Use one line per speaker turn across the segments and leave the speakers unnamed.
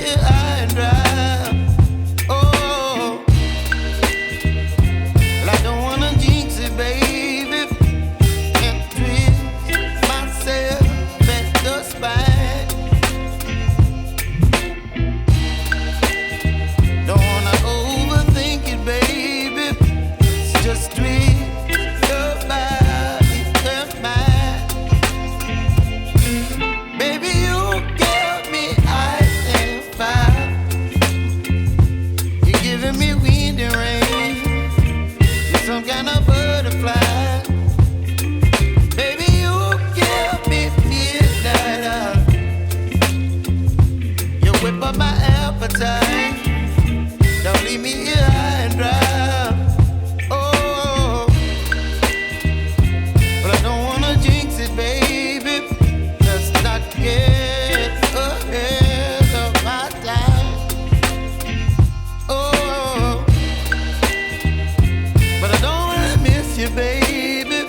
here high and dry. Oh, well, I don't wanna jinx it, baby, and twist myself at the spine. Don't wanna overthink it, baby. It's just twist your body and mine. Baby, you give me ice and fire. You're giving me wind and rain. You're some kind of butterfly. Baby, you give me midnight. You whip up my appetite. Don't leave me here high and dry. Oh, but I don't wanna jinx it, baby. Let's not get ahead of my time. Oh, but I don't wanna miss you, baby.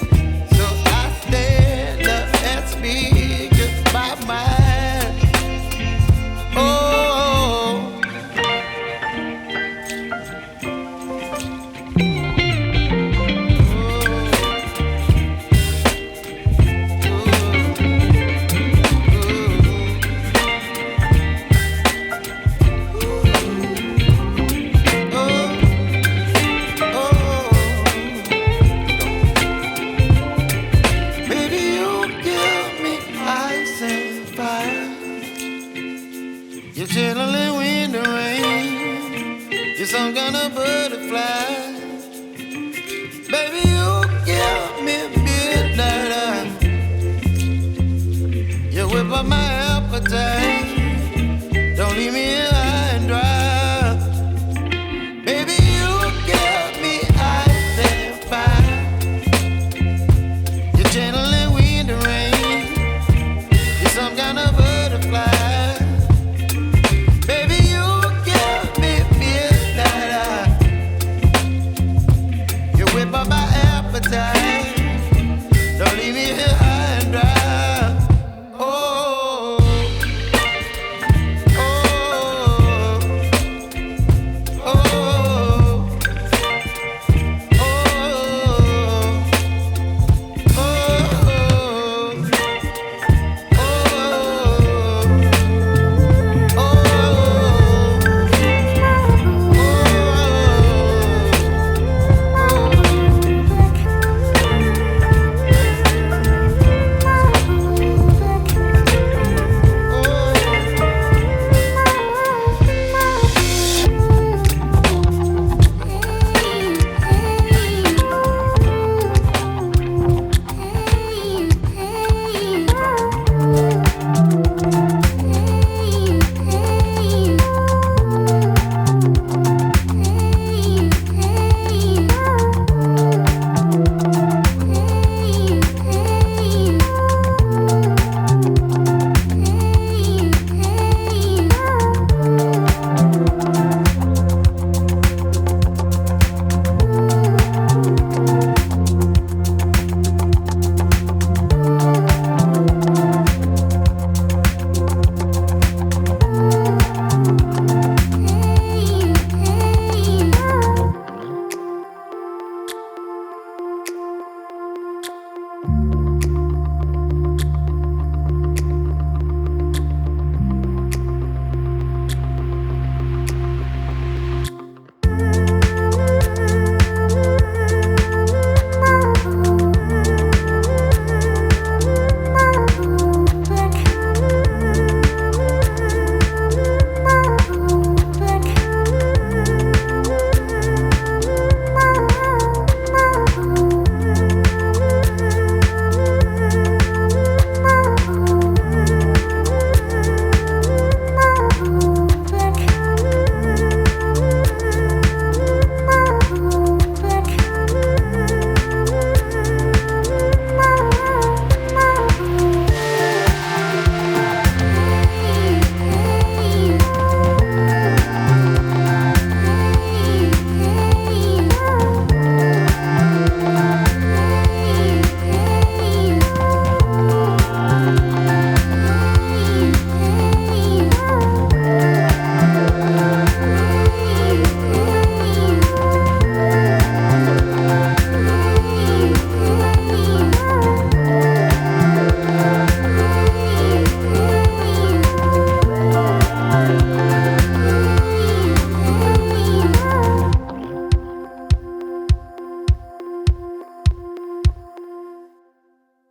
So I stand up and speak my mind. Oh. You're chilling wind and rain. You're some kind of butterfly. Baby, you give me midnight. You whip up my appetite.